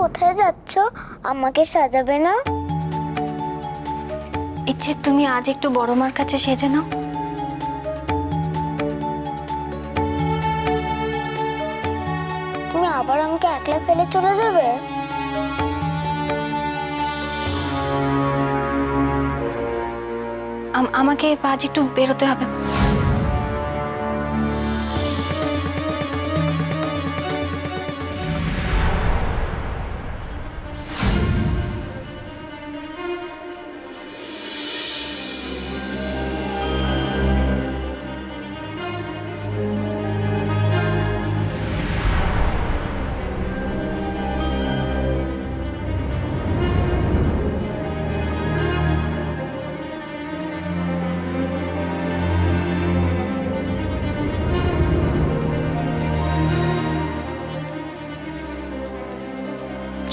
কোথায় যাচ্ছ? আমাকে সাজাবে না? ইচ্ছে তুমি আজ একটু বড় মার কাছে সেজে নাও। তুমি আবার আমাকে একলা ফেলে চলে যাবে? আমাকে আজ একটু বেরোতে হবে।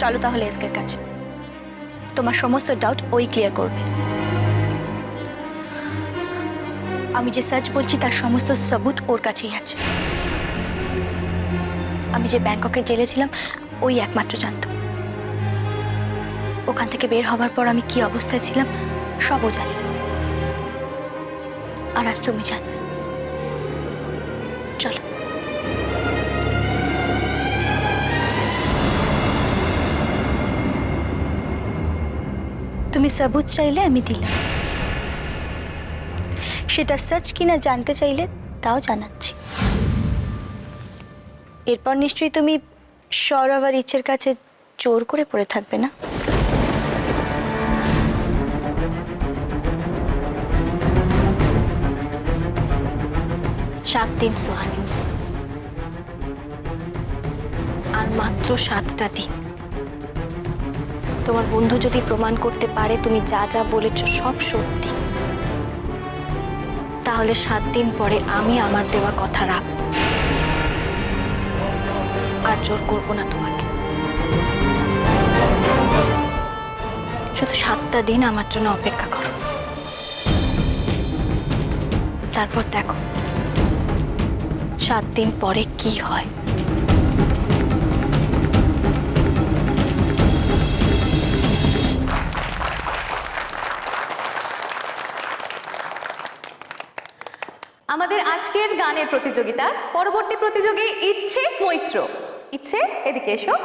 চলো তাহলে এসকের কাছে, তোমার সমস্ত ডাউট ওই ক্লিয়ার করবে। আমি যে সার্চ বলছি তার সমস্ত সবুত ওর কাছেই আছে। আমি যে ব্যাংককের জেলে ছিলাম ওই একমাত্র জানতো। ওখান থেকে বের হবার পর আমি কি অবস্থায় ছিলাম সবও জানি। আর আজ তুমি জানবে। চলো। তুমি সবুত চাইলে আমি দিলাম, সেটা সচ কিনা জানতে চাইলে তাও জানাচ্ছি। এরপর নিশ্চয়ই তুমি সৌরভ আর ইচ্ছের কাছে জোর করে পড়ে থাকবে না? সাত দিন সোহানি, আর মাত্র 7টা দিন। তোমার বন্ধু যদি প্রমাণ করতে পারে তুমি যা যা বলেছ সব সত্যি, তাহলে 7 দিন পরে আমি আমার দেওয়া কথা রাখবো, আর জোর করবো না তোমাকে। শুধু 7টা দিন আমার জন্য অপেক্ষা করো, তারপর দেখো 7 দিন পরে কি হয়। আমাদের আজকের গানের প্রতিযোগিতার পরবর্তী প্রতিযোগী ইচ্ছে মৈত্র। ইচ্ছে, এদিকে এসো।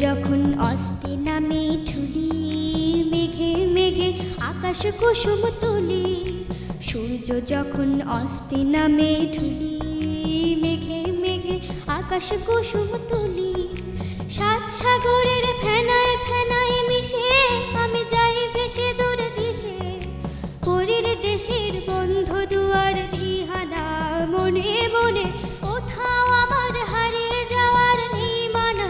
যখন অস্তে নামে ঠুলি, মেঘে মেঘে আকাশ কুসুম তুলি। সূর্য যখন অস্তে নামে ঠুলি, মেঘে মেঘে আকাশ কুসুম তুলি। 7 সাগরের ফেনায় ফেনায় মিশে আমি যাই ভেসে দূর দেশে। পরের দেশের বন্ধ দুয়ার দিহানা, মনে মনে কোথাও আমার হারিয়ে যাওয়ার নেই মানা।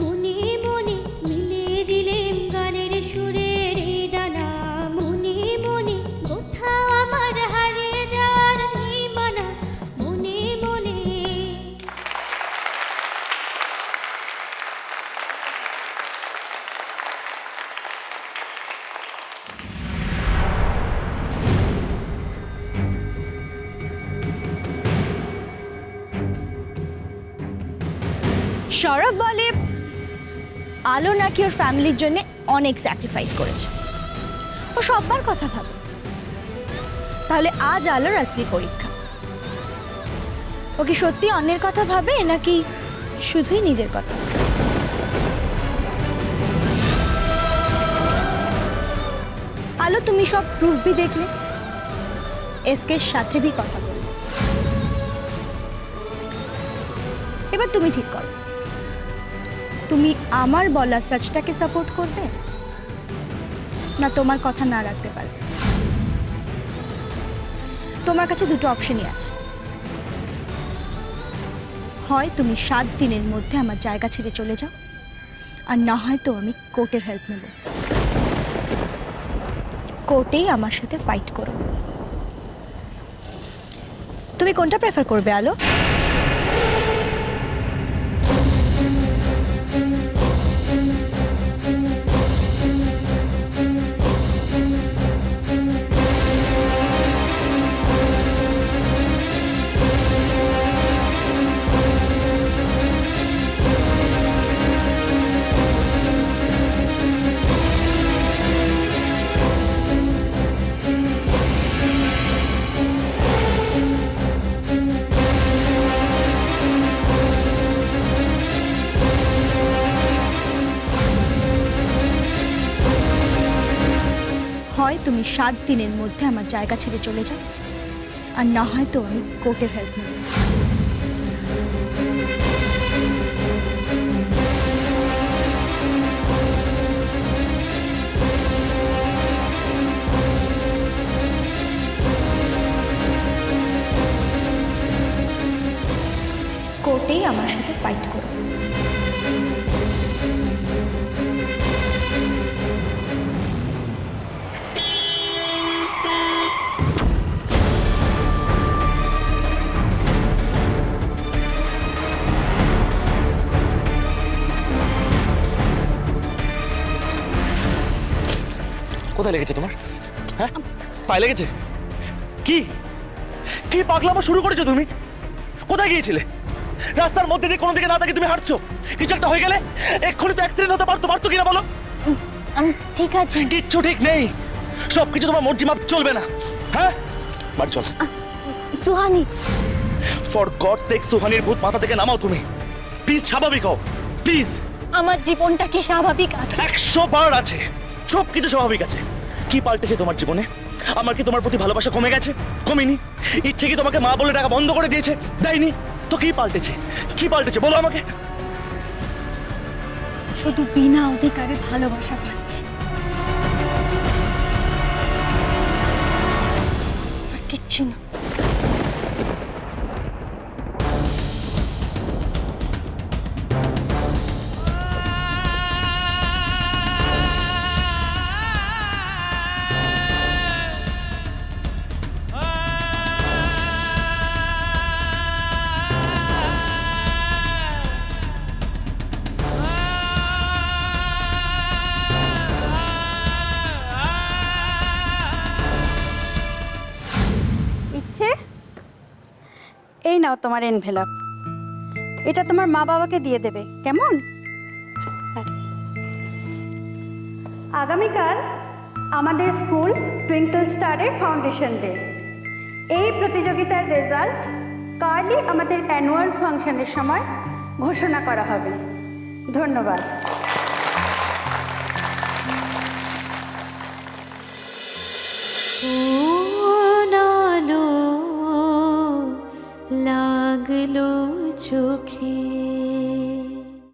মনে মনে মিলে দিলেম গানের সুরের ডানা, মনে মনে কোথাও আমার হারিয়ে যাওয়ার নেই মানা। সৌরভ বলে আলো নাকি ওর ফ্যামিলির জন্য অনেক স্যাক্রিফাইস করেছে। ও সববার কথা ভাবে। তাহলে আজ আলোর আসলি পরীক্ষা। ও কি সত্যি অন্যের কথা ভাবে নাকি শুধুই নিজের কথা? আলো, তুমি সব প্রুফ भी দেখলে, এসকের সাথে भी কথা বললে। এবার তুমি ঠিক করো, তুমি আমার বলা সচটাকে সাপোর্ট করবে না তোমার কথা না রাখতে পারবে? তোমার কাছে দুটো অপশনই আছে। হয় তুমি 7 দিনের মধ্যে আমার জায়গা ছেড়ে চলে যাও, আর না হয় তো আমি কোর্টের হেল্প নেব। কোর্টেই আমার সাথে ফাইট করো। তুমি কোনটা প্রেফার করবে আলো? হয় তুমি 7 দিনের মধ্যে আমার জায়গা ছেড়ে চলে যাও, আর না হয় তো আমি কোর্টের হেল্প নেব। কোর্টেই আমার সাথে ফাইট করো। কোথায় লেগেছে তোমার? হ্যাঁ, পায়ে লেগেছে? কি কি পাগলামো শুরু করেছো তুমি? কোথায় গিয়েছিলে? রাস্তার মধ্যে দিয়ে কোনো দিকে না তাকিয়ে তুমি হাঁটছো। কিছু একটা হয়ে গেলে এক্ষুনি তো অ্যাক্সিডেন্ট হতে পারতো কিনা বলো? আমি ঠিক আছি। কিচ্ছু ঠিক নেই। সবকিছু তোমার মর্জি মাপ চলবে না। হ্যাঁ, বাড়ি চল। সুহানি, ফর গড সেক, সুহানির ভূত মাথা থেকে নামাও তুমি। প্লিজ স্বাভাবিক হও, প্লিজ। আমার জীবনটা কি স্বাভাবিক আছে? 100 বার আছে, সব কিছু স্বাভাবিক আছে। কি পাল্টেছে তোমার জীবনে? আমার কি তোমার প্রতি ভালোবাসা কমে গেছে? কমেনি। ইচ্ছে কি তোমাকে মা বলে ডাকা বন্ধ করে দিয়েছে? দেয়নি তো। কি পাল্টেছে? কি পাল্টেছে বলো আমাকে। শুধু বিনা অধিকারে ভালোবাসা পাচ্ছি, আর কিচ্ছু না। এই নাও তোমার এনভেলপ। এটা তোমার মা বাবাকে দিয়ে দেবে, কেমন? আগামীকাল আমাদের স্কুল টুইঙ্কল স্টারের ফাউন্ডেশন ডে। এই প্রতিযোগিতার রেজাল্ট কালই আমাদের অ্যানুয়াল ফাংশনের সময় ঘোষণা করা হবে। ধন্যবাদ। ও